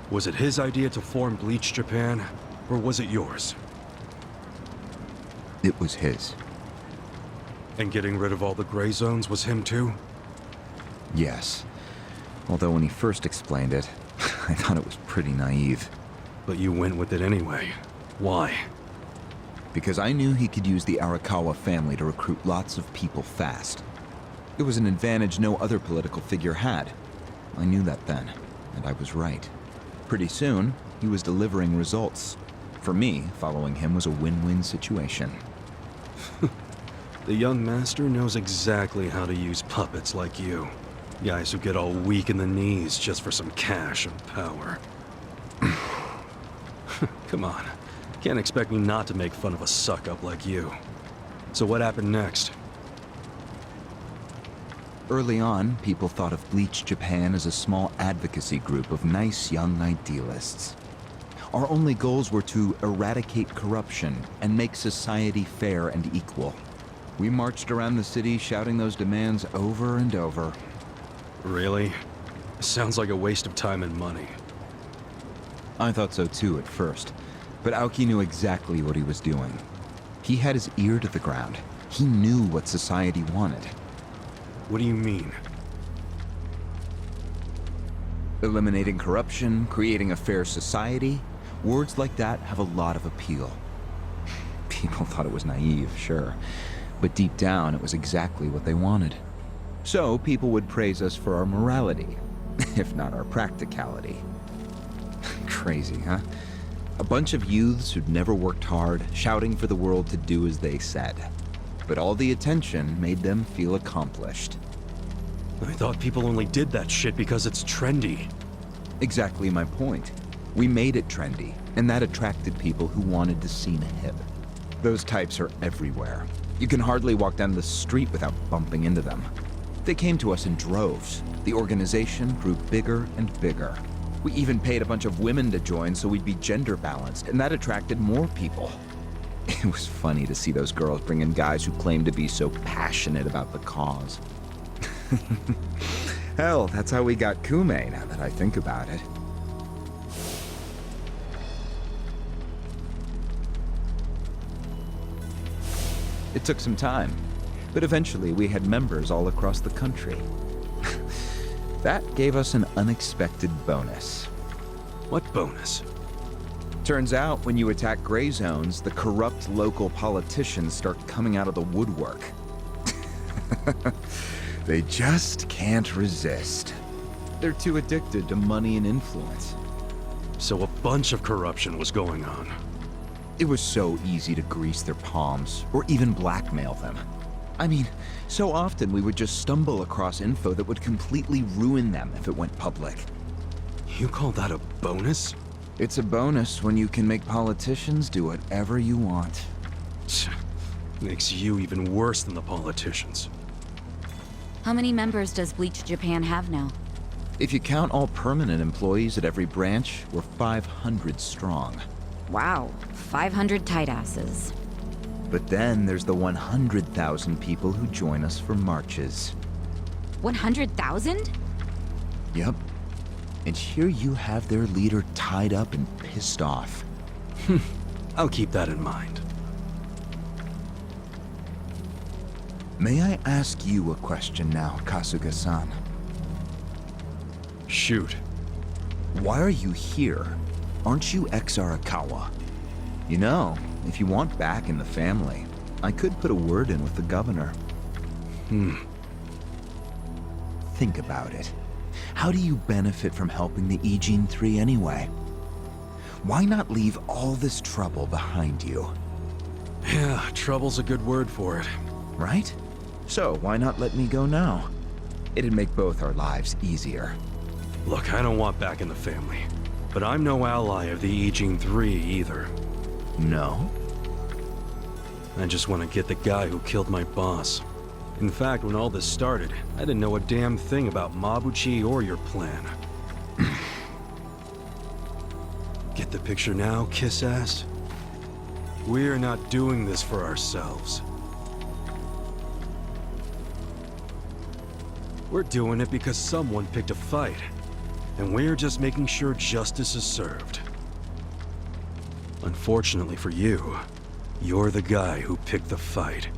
Was it his idea to form Bleach Japan, or was it yours? It was his. And getting rid of all the gray zones was him too? Yes. Although when he first explained it, I thought it was pretty naive. But you went with it anyway. Why? Because I knew he could use the Arakawa family to recruit lots of people fast. It was an advantage no other political figure had. I knew that then, and I was right. Pretty soon, he was delivering results. For me, following him was a win-win situation. The young master knows exactly how to use puppets like you. Guys who get all weak in the knees just for some cash and power. Come on. Can't expect me not to make fun of a suck-up like you. So what happened next? Early on, people thought of Bleach Japan as a small advocacy group of nice young idealists. Our only goals were to eradicate corruption and make society fair and equal. We marched around the city shouting those demands over and over. Really? Sounds like a waste of time and money. I thought so too at first, but Aoki knew exactly what he was doing. He had his ear to the ground. He knew what society wanted. What do you mean? Eliminating corruption, creating a fair society, words like that have a lot of appeal. People thought it was naive, sure, but deep down it was exactly what they wanted. So people would praise us for our morality, if not our practicality. Crazy, huh? A bunch of youths who'd never worked hard, shouting for the world to do as they said. But all the attention made them feel accomplished. I thought people only did that shit because it's trendy. Exactly my point. We made it trendy, and that attracted people who wanted to seem hip. Those types are everywhere. You can hardly walk down the street without bumping into them. They came to us in droves. The organization grew bigger and bigger. We even paid a bunch of women to join so we'd be gender balanced, and that attracted more people. It was funny to see those girls bring in guys who claimed to be so passionate about the cause. Hell, that's how we got Kume, now that I think about it. It took some time, but eventually we had members all across the country. That gave us an unexpected bonus. What bonus? Turns out, when you attack gray zones, the corrupt local politicians start coming out of the woodwork. They just can't resist. They're too addicted to money and influence. So a bunch of corruption was going on. It was so easy to grease their palms, or even blackmail them. I mean, so often we would just stumble across info that would completely ruin them if it went public. You call that a bonus? It's a bonus when you can make politicians do whatever you want. Makes you even worse than the politicians. How many members does Bleach Japan have now? If you count all permanent employees at every branch, we're 500 strong. Wow, 500 tight asses. But then there's the 100,000 people who join us for marches. 100,000? Yep. And here you have their leader tied up and pissed off. I'll keep that in mind. May I ask you a question now, Kasuga-san? Shoot. Why are you here? Aren't you ex-Arakawa? You know, if you want back in the family, I could put a word in with the governor. Think about it. How do you benefit from helping the Ijin 3 anyway? Why not leave all this trouble behind you? Yeah, trouble's a good word for it. Right? So why not let me go now? It'd make both our lives easier. Look, I don't want back in the family. But I'm no ally of the Ijin 3 either. No? I just want to get the guy who killed my boss. In fact, when all this started, I didn't know a damn thing about Mabuchi or your plan. Get the picture now, kiss-ass? We're not doing this for ourselves. We're doing it because someone picked a fight. And we're just making sure justice is served. Unfortunately for you, you're the guy who picked the fight.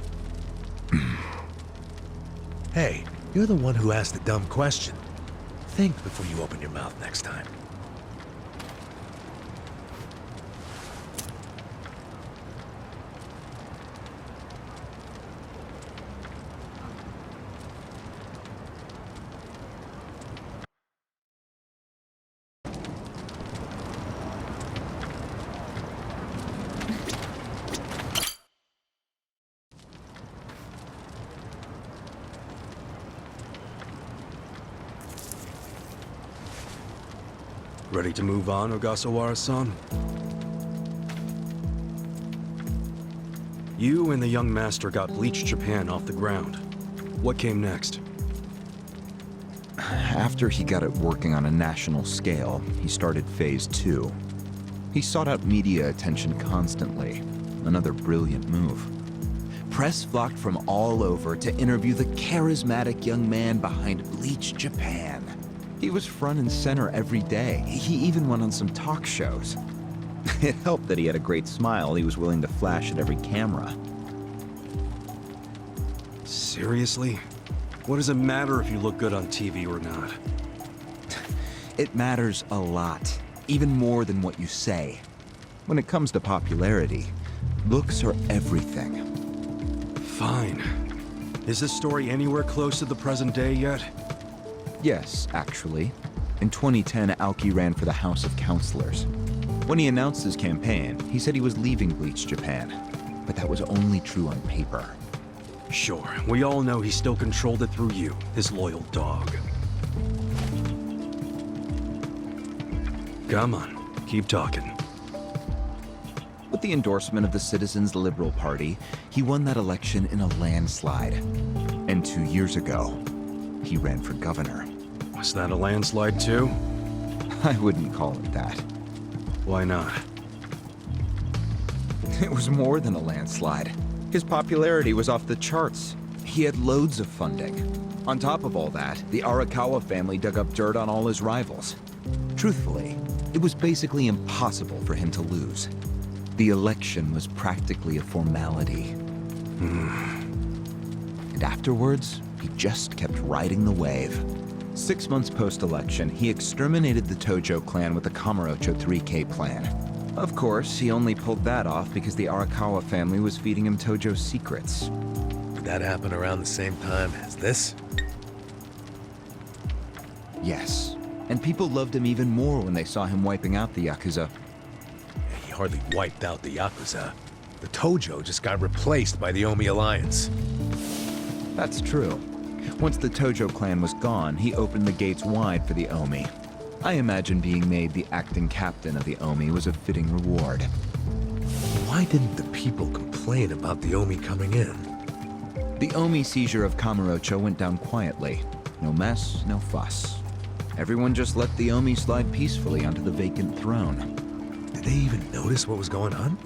Hey, you're the one who asked the dumb question. Think before you open your mouth next time. Ready to move on, Ogasawara-san? You and the young master got Bleach Japan off the ground. What came next? After he got it working on a national scale, he started Phase 2. He sought out media attention constantly. Another brilliant move. Press flocked from all over to interview the charismatic young man behind Bleach Japan. He was front and center every day. He even went on some talk shows. It helped that he had a great smile he was willing to flash at every camera. Seriously? What does it matter if you look good on TV or not? It matters a lot, even more than what you say. When it comes to popularity, looks are everything. Fine. Is this story anywhere close to the present day yet? Yes, actually. In 2010, Aoki ran for the House of Councilors. When he announced his campaign, he said he was leaving Bleach Japan. But that was only true on paper. Sure, we all know he still controlled it through you, his loyal dog. Come on, keep talking. With the endorsement of the Citizens Liberal Party, he won that election in a landslide. And 2 years ago, he ran for governor. Was that a landslide too? I wouldn't call it that. Why not? It was more than a landslide. His popularity was off the charts. He had loads of funding. On top of all that, the Arakawa family dug up dirt on all his rivals. Truthfully, it was basically impossible for him to lose. The election was practically a formality. And afterwards, he just kept riding the wave. 6 months post-election, he exterminated the Tojo clan with the Kamurocho 3K plan. Of course, he only pulled that off because the Arakawa family was feeding him Tojo secrets. Did that happen around the same time as this? Yes, and people loved him even more when they saw him wiping out the Yakuza. He hardly wiped out the Yakuza. The Tojo just got replaced by the Omi Alliance. That's true. Once the Tojo clan was gone, he opened the gates wide for the Omi. I imagine being made the acting captain of the Omi was a fitting reward. Why didn't the people complain about the Omi coming in? The Omi seizure of Kamurocho went down quietly. No mess, no fuss. Everyone just let the Omi slide peacefully onto the vacant throne. Did they even notice what was going on?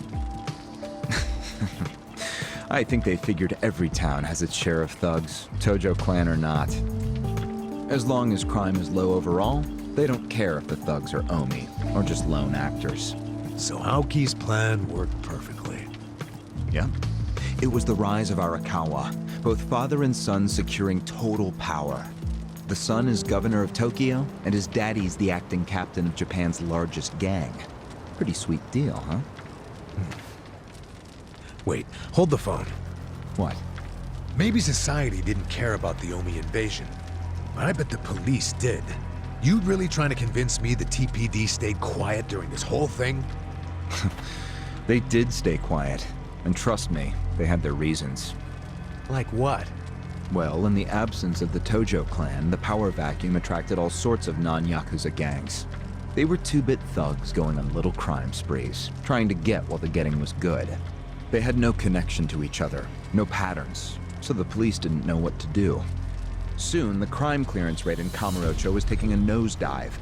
I think they figured every town has its share of thugs, Tojo clan or not. As long as crime is low overall, they don't care if the thugs are Omi, or just lone actors. So Aoki's plan worked perfectly. Yep. It was the rise of Arakawa, both father and son securing total power. The son is governor of Tokyo, and his daddy's the acting captain of Japan's largest gang. Pretty sweet deal, huh? Wait, hold the phone. What? Maybe society didn't care about the Omi invasion, but I bet the police did. You really trying to convince me the TPD stayed quiet during this whole thing? They did stay quiet, and trust me, they had their reasons. Like what? Well, in the absence of the Tojo clan, the power vacuum attracted all sorts of non-Yakuza gangs. They were two-bit thugs going on little crime sprees, trying to get while the getting was good. They had no connection to each other, no patterns, so the police didn't know what to do. Soon, the crime clearance rate in Kamurocho was taking a nosedive.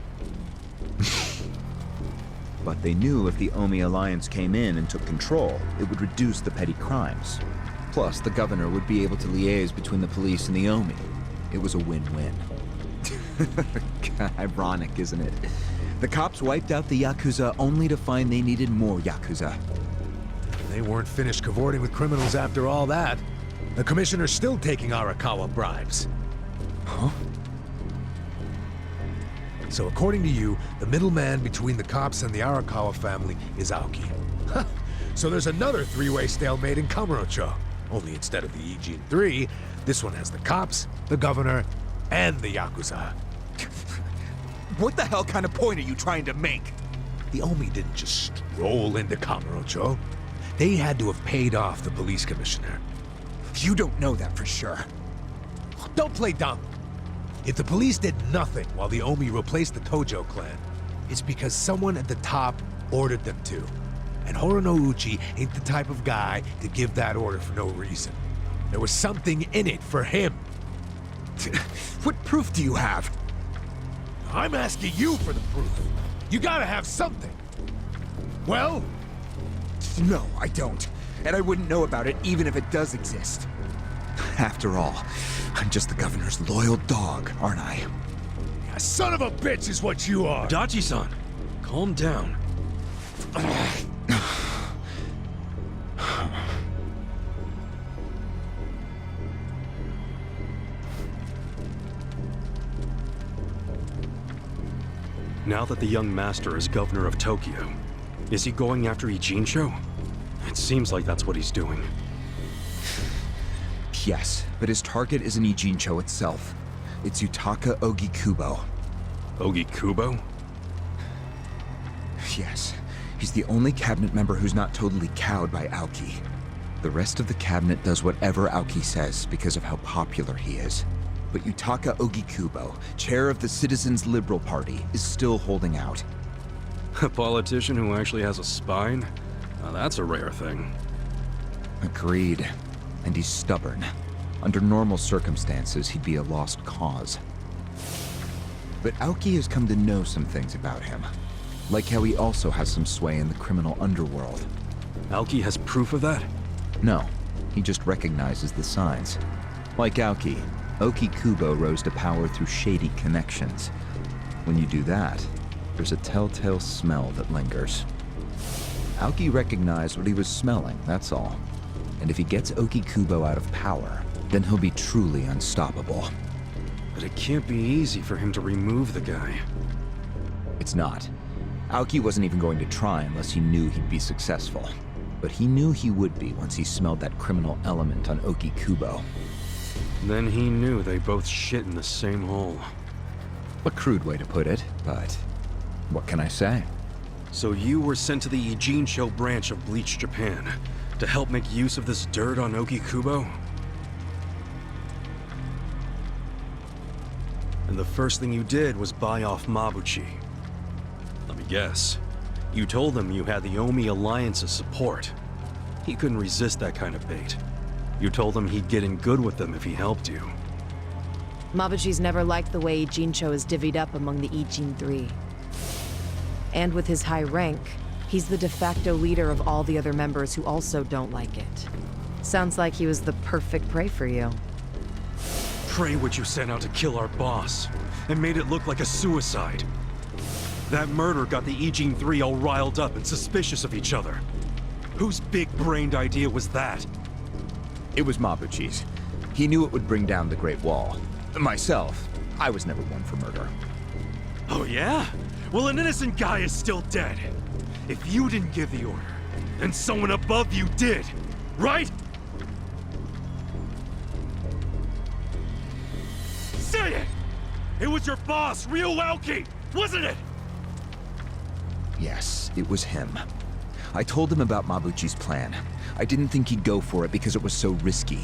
But they knew if the Omi Alliance came in and took control, it would reduce the petty crimes. Plus, the governor would be able to liaise between the police and the Omi. It was a win-win. Ironic, isn't it? The cops wiped out the Yakuza only to find they needed more Yakuza. They weren't finished cavorting with criminals after all that. The commissioner's still taking Arakawa bribes. Huh? So according to you, the middleman between the cops and the Arakawa family is Aoki. So there's another three-way stalemate in Kamurocho. Only instead of the Ijin 3, this one has the cops, the governor, and the Yakuza. What the hell kind of point are you trying to make? The Omi didn't just stroll into Kamurocho. They had to have paid off the police commissioner. You don't know that for sure. Don't play dumb. If the police did nothing while the Omi replaced the Tojo clan, it's because someone at the top ordered them to. And Horonouchi ain't the type of guy to give that order for no reason. There was something in it for him. What proof do you have? I'm asking you for the proof. You gotta have something. Well? No, I don't. And I wouldn't know about it even if it does exist. After all, I'm just the governor's loyal dog, aren't I? A son of a bitch is what you are. Dachi-san, calm down. Now that the young master is governor of Tokyo, is he going after Ijincho? It seems like that's what he's doing. Yes, but his target isn't Ijincho itself. It's Yutaka Ogikubo. Ogikubo? Yes, he's the only cabinet member who's not totally cowed by Aoki. The rest of the cabinet does whatever Aoki says because of how popular he is. But Yutaka Ogikubo, chair of the Citizens Liberal Party, is still holding out. A politician who actually has a spine? Now that's a rare thing. Agreed. And he's stubborn. Under normal circumstances, he'd be a lost cause. But Aoki has come to know some things about him. Like how he also has some sway in the criminal underworld. Aoki has proof of that? No, he just recognizes the signs. Like Aoki, Ogikubo rose to power through shady connections. When you do that, there's a telltale smell that lingers. Aoki recognized what he was smelling, that's all. And if he gets Ogikubo out of power, then he'll be truly unstoppable. But it can't be easy for him to remove the guy. It's not. Aoki wasn't even going to try unless he knew he'd be successful. But he knew he would be once he smelled that criminal element on Ogikubo. Then he knew they both shit in the same hole. A crude way to put it, but what can I say? So you were sent to the Ijincho branch of Bleach Japan to help make use of this dirt on Ogikubo? And the first thing you did was buy off Mabuchi. Let me guess. You told him you had the Omi Alliance's support. He couldn't resist that kind of bait. You told him he'd get in good with them if he helped you. Mabuchi's never liked the way Ijincho is divvied up among the Ijin 3. And with his high rank, he's the de facto leader of all the other members who also don't like it. Sounds like he was the perfect prey for you. Pray what you sent out to kill our boss, and made it look like a suicide. That murder got the Ijin 3 all riled up and suspicious of each other. Whose big-brained idea was that? It was Mabuchi's. He knew it would bring down the Great Wall. Myself, I was never one for murder. Oh yeah? Well, an innocent guy is still dead. If you didn't give the order, then someone above you did, right? Say it! It was your boss, Ryo Aoki, wasn't it? Yes, it was him. I told him about Mabuchi's plan. I didn't think he'd go for it because it was so risky.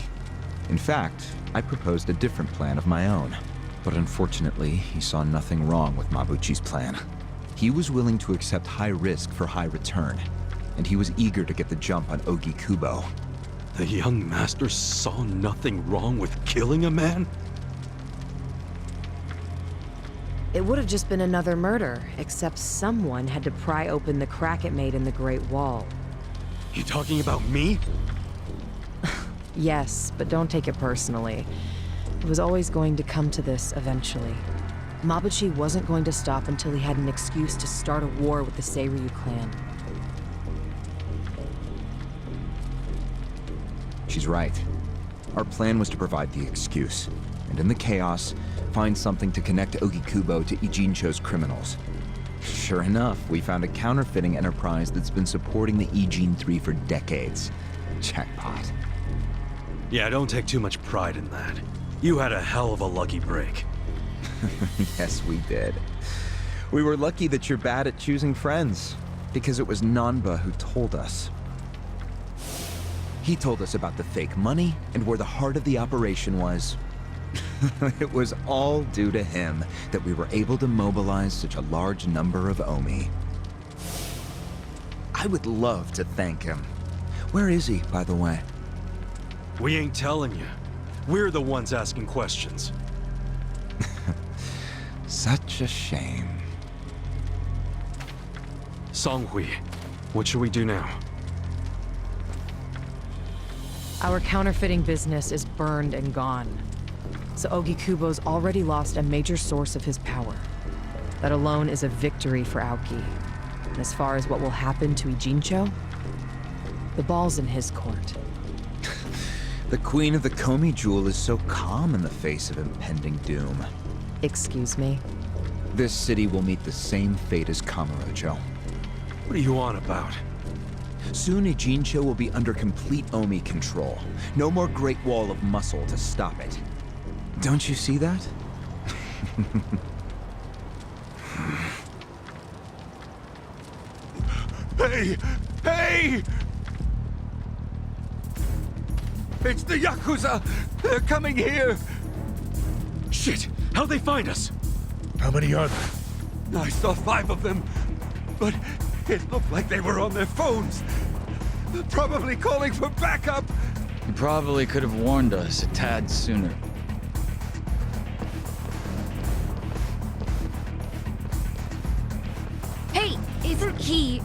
In fact, I proposed a different plan of my own. But unfortunately, he saw nothing wrong with Mabuchi's plan. He was willing to accept high risk for high return, and he was eager to get the jump on Ogikubo. The young master saw nothing wrong with killing a man? It would have just been another murder, except someone had to pry open the crack it made in the Great Wall. You talking about me? Yes, but don't take it personally. It was always going to come to this eventually. Mabuchi wasn't going to stop until he had an excuse to start a war with the Seiryu clan. She's right. Our plan was to provide the excuse, and in the chaos, find something to connect Ogikubo to Ijincho's criminals. Sure enough, we found a counterfeiting enterprise that's been supporting the Ijin 3 for decades. Jackpot. Yeah, don't take too much pride in that. You had a hell of a lucky break. Yes, we did. We were lucky that you're bad at choosing friends, because it was Nanba who told us. He told us about the fake money and where the heart of the operation was. It was all due to him that we were able to mobilize such a large number of Omi. I would love to thank him. Where is he, by the way? We ain't telling you. We're the ones asking questions. Such a shame. Songhui, what should we do now? Our counterfeiting business is burned and gone. So Ogikubo's already lost a major source of his power. That alone is a victory for Aoki. And as far as what will happen to Ijincho, the ball's in his court. The Queen of the Komi Jewel is so calm in the face of impending doom. Excuse me? This city will meet the same fate as Kamurocho. What are you on about? Soon Ijincho will be under complete Omi control. No more Great Wall of Muscle to stop it. Don't you see that? Hey! Hey! It's the Yakuza! They're coming here! Shit! How'd they find us? How many are there? I saw 5 of them, but it looked like they were on their phones. Probably calling for backup! You probably could have warned us a tad sooner. Hey, isn't he...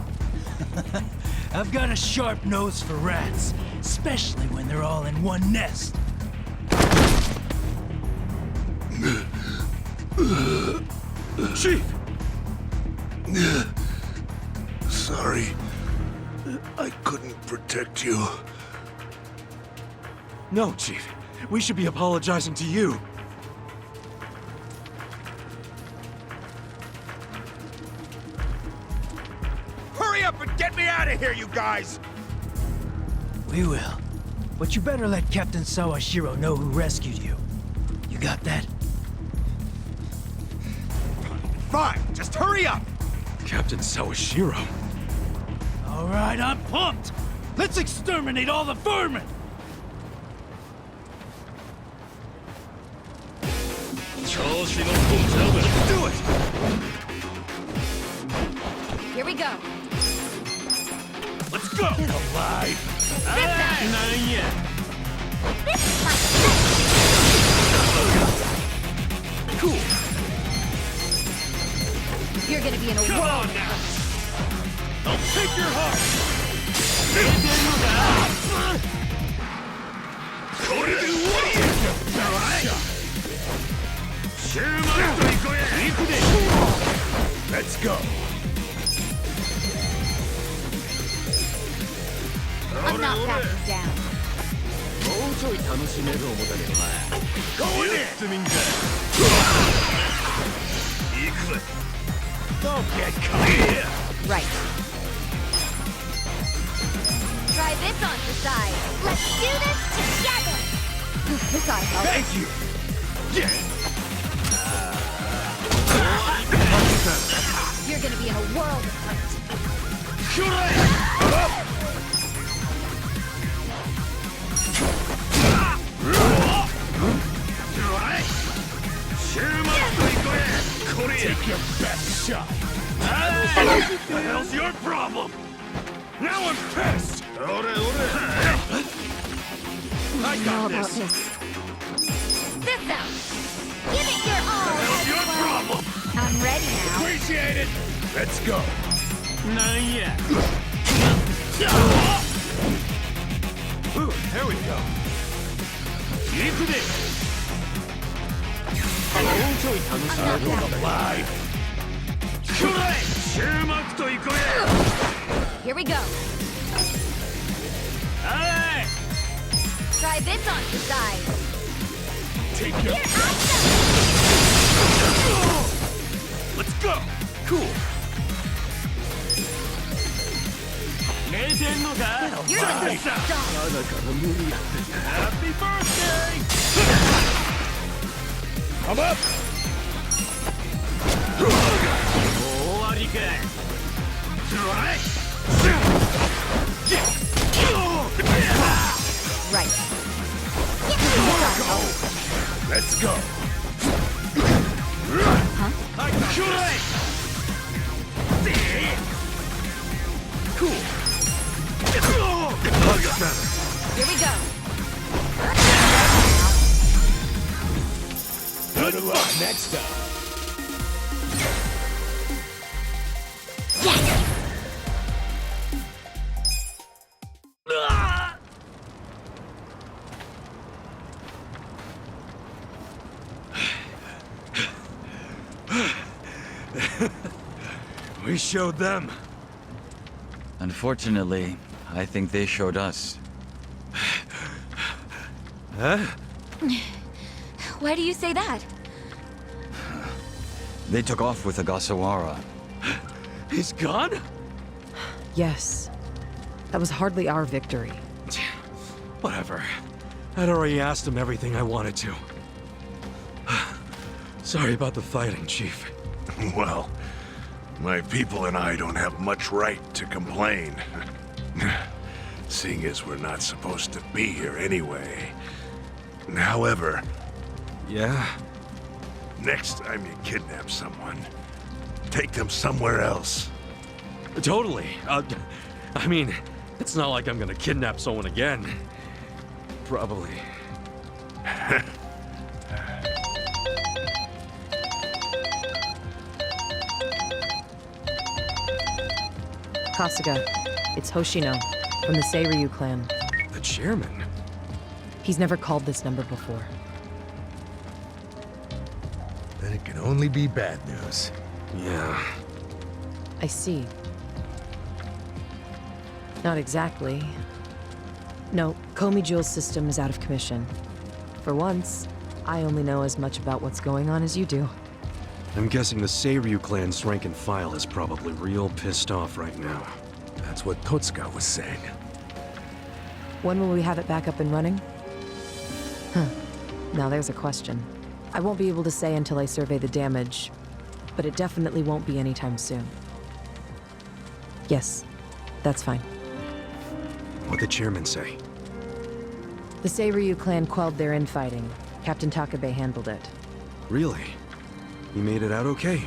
I've got a sharp nose for rats, especially when they're all in one nest. Chief! Sorry. I couldn't protect you. No, Chief. We should be apologizing to you. Hurry up and get me out of here, you guys! We will. But you better let Captain Sawashiro know who rescued you. You got that? Fine, just hurry up! Captain Sawashiro. All right, I'm pumped. Let's exterminate all the vermin. Do it! Here we go. Let's go! Get alive. Cool! You're gonna be in a Come world on of now! hurt. I'll take your heart! Let's go! I'm not backing down. Going in! Don't get caught! Right. Try this on the side. Let's do this together. This ought to help. Thank you! Yeah! You're gonna be in a world of hurt. Take your best shot! What the hell's your problem? Now I'm pissed! I Know got about this! this out. Give it your all. What's your Hexler. problem? I'm ready now. Appreciate it! Let's go! Ooh, there we go. Alive! Here we go. Try this on the side. Take your... Here, awesome! Let's go! Cool! You're the star. Happy birthday! Come up! Right. Let's go! Cool! Here we go. Good luck next time! We showed them. Unfortunately, I think they showed us. Huh? Why do you say that? They took off with Ogasawara. He's gone? Yes. That was hardly our victory. Whatever. I'd already asked him everything I wanted to. Sorry about the fighting, Chief. Well, my people and I don't have much right to complain. Seeing as we're not supposed to be here anyway. However, Yeah? next time you kidnap someone, take them somewhere else. Totally. I mean, it's not like I'm gonna kidnap someone again. Probably. Kasuga, it's Hoshino, from the Seiryu clan. The chairman? He's never called this number before. Then it can only be bad news. Yeah. I see. Not exactly. No, Komi Jewel's system is out of commission. For once, I only know as much about what's going on as you do. I'm guessing the Seiryu clan's rank and file is probably real pissed off right now. That's what Totsuka was saying. When will we have it back up and running? Huh. Now there's a question. I won't be able to say until I survey the damage, but it definitely won't be anytime soon. Yes, that's fine. What'd the chairman say? The Seiryu clan quelled their infighting. Captain Takabe handled it. Really? You made it out okay?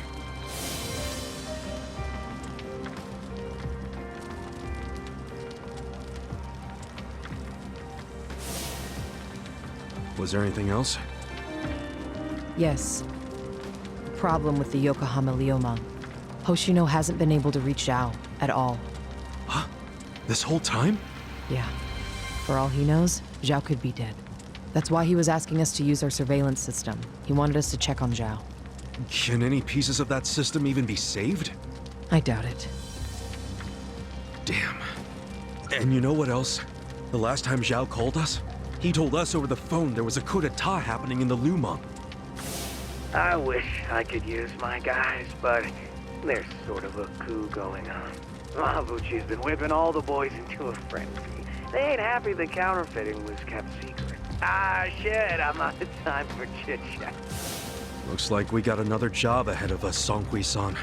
Was there anything else? Yes. Problem with the Yokohama Ryoma. Hoshino hasn't been able to reach Zhao at all. Huh? This whole time? Yeah. For all he knows, Zhao could be dead. That's why he was asking us to use our surveillance system. He wanted us to check on Zhao. Can any pieces of that system even be saved? I doubt it. Damn. And you know what else? The last time Zhao called us, he told us over the phone there was a coup d'etat happening in the Lumang. I wish I could use my guys, but there's sort of a coup going on. Mabuchi's been whipping all the boys into a frenzy. They ain't happy the counterfeiting was kept secret. Ah, shit, I'm out of time for chit-chat. Looks like we got another job ahead of us, Songhui-san.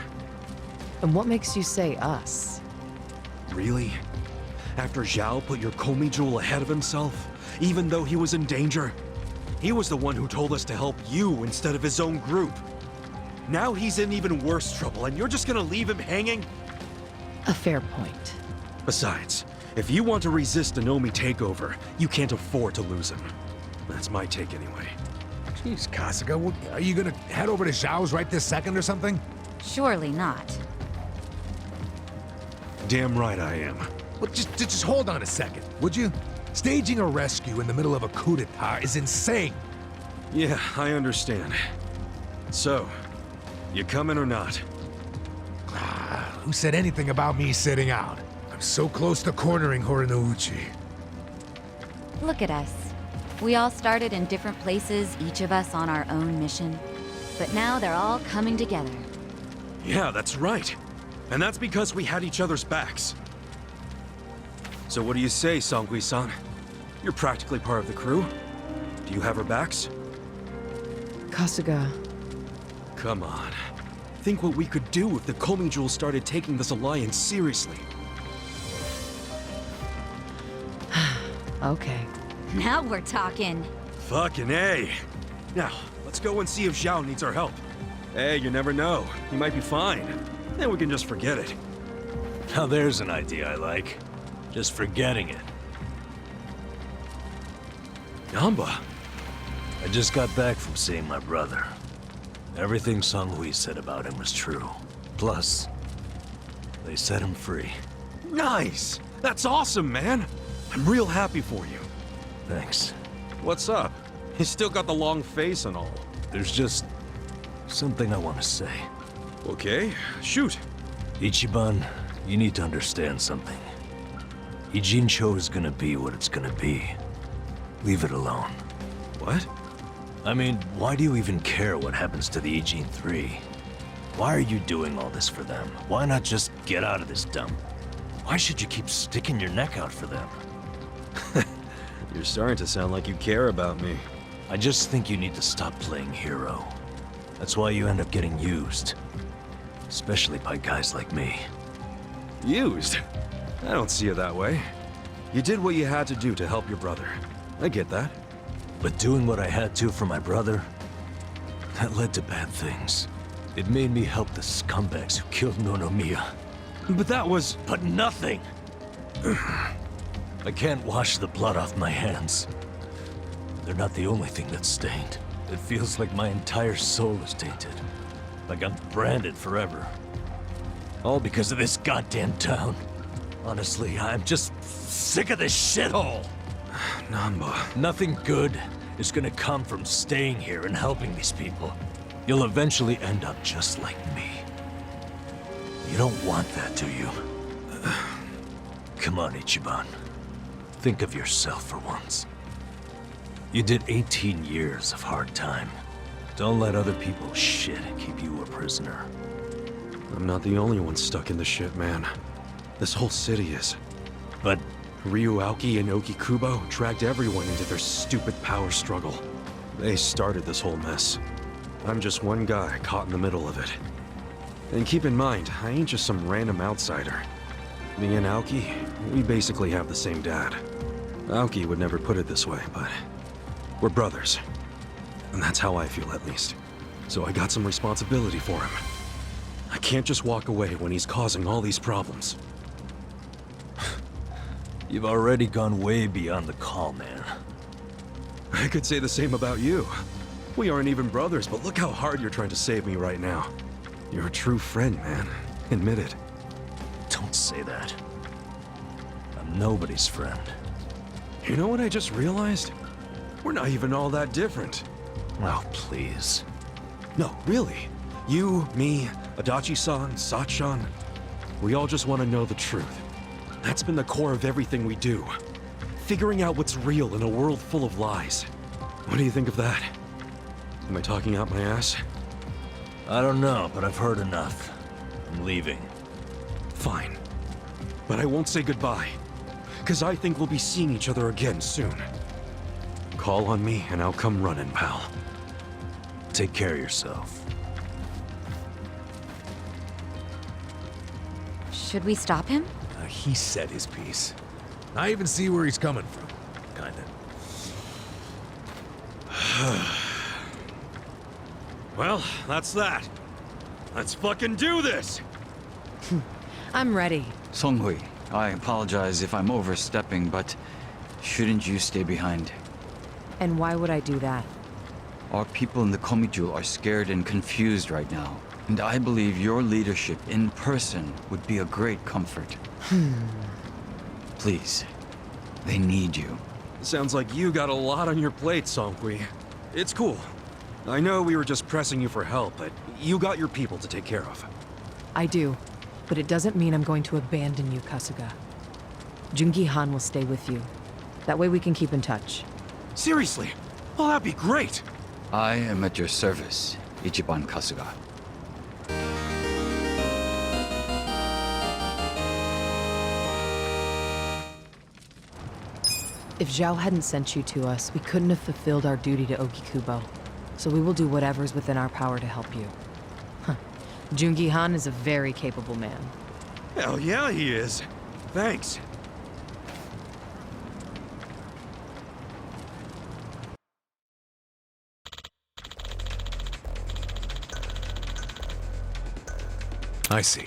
And what makes you say us? Really? After Zhao put your Komi Jewel ahead of himself, even though he was in danger? He was the one who told us to help you instead of his own group. Now he's in even worse trouble, and you're just gonna leave him hanging? A fair point. Besides, if you want to resist an Omi takeover, you can't afford to lose him. That's my take anyway. Jeez, Kasuga, are you gonna head over to Zhao's right this second or something? Surely not. Damn right I am. Well, just hold on a second, would you? Staging a rescue in the middle of a coup d'etat is insane. Yeah, I understand. So, you coming or not? Who said anything about me sitting out? I'm so close to cornering Horinouchi. Look at us. We all started in different places, each of us on our own mission. But now they're all coming together. Yeah, that's right. And that's because we had each other's backs. So what do you say, Songhui-san? You're practically part of the crew. Do you have her backs? Kasuga, Come on. Think what we could do if the Komi Jewel started taking this alliance seriously. okay. Now we're talking. Fucking A. Now, let's go and see if Zhao needs our help. Hey, you never know. He might be fine. Then we can just forget it. Now there's an idea I like. Just forgetting it. Yamba. I just got back from seeing my brother. Everything Songhui said about him was true. Plus, they set him free. Nice! That's awesome, man! I'm real happy for you. Thanks. What's up? He's still got the long face and all. There's just something I want to say. Okay, shoot. Ichiban, you need to understand something. Ijincho is gonna be what it's gonna be. Leave it alone. What? I mean, why do you even care what happens to the Ijin 3? Why are you doing all this for them? Why not just get out of this dump? Why should you keep sticking your neck out for them? You're starting to sound like you care about me. I just think you need to stop playing hero. That's why you end up getting used. Especially by guys like me. Used? I don't see it that way. You did what you had to do to help your brother. I get that. But doing what I had to for my brother, that led to bad things. It made me help the scumbags who killed Nonomiya. But that was... But nothing! I can't wash the blood off my hands. They're not the only thing that's stained. It feels like my entire soul is tainted. Like I'm branded forever. All because of this goddamn town. Honestly, I'm just sick of this shithole! Namba... Nothing good is gonna come from staying here and helping these people. You'll eventually end up just like me. You don't want that, do you? Come on, Ichiban. Think of yourself for once. You did 18 years of hard time. Don't let other people's shit keep you a prisoner. I'm not the only one stuck in the shit, man. This whole city is. But Ryuauki and Okikubo dragged everyone into their stupid power struggle. They started this whole mess. I'm just one guy caught in the middle of it. And keep in mind, I ain't just some random outsider. Me and Aoki, we basically have the same dad. Aoki would never put it this way, but we're brothers. And that's how I feel, at least. So I got some responsibility for him. I can't just walk away when he's causing all these problems. you've already gone way beyond the call, man. I could say the same about you. We aren't even brothers, but look how hard you're trying to save me right now. You're a true friend, man. Admit it. Don't say that. I'm nobody's friend. You know what I just realized? We're not even all that different. Oh, please. No, really. You, me, Adachi-san, Sachan. We all just want to know the truth. That's been the core of everything we do. Figuring out what's real in a world full of lies. What do you think of that? Am I talking out my ass? I don't know, but I've heard enough. I'm leaving. Fine. But I won't say goodbye. Because I think we'll be seeing each other again soon. Call on me and I'll come running, pal. Take care of yourself. Should we stop him? He said his piece. I even see where he's coming from. Kinda. Well, that's that. Let's fucking do this! I'm ready. Songhui, I apologize if I'm overstepping, but shouldn't you stay behind? And why would I do that? Our people in the Komijul are scared and confused right now, and I believe your leadership in person would be a great comfort. Please, they need you. Sounds like you got a lot on your plate, Songhui. It's cool. I know we were just pressing you for help, but you got your people to take care of. I do, but it doesn't mean I'm going to abandon you, Kasuga. Jungi Han will stay with you. That way we can keep in touch. Seriously? Well, that'd be great! I am at your service, Ichiban Kasuga. If Zhao hadn't sent you to us, we couldn't have fulfilled our duty to Okikubo. So we will do whatever's within our power to help you. Huh. Jungi Han is a very capable man. Hell yeah, he is. Thanks. I see.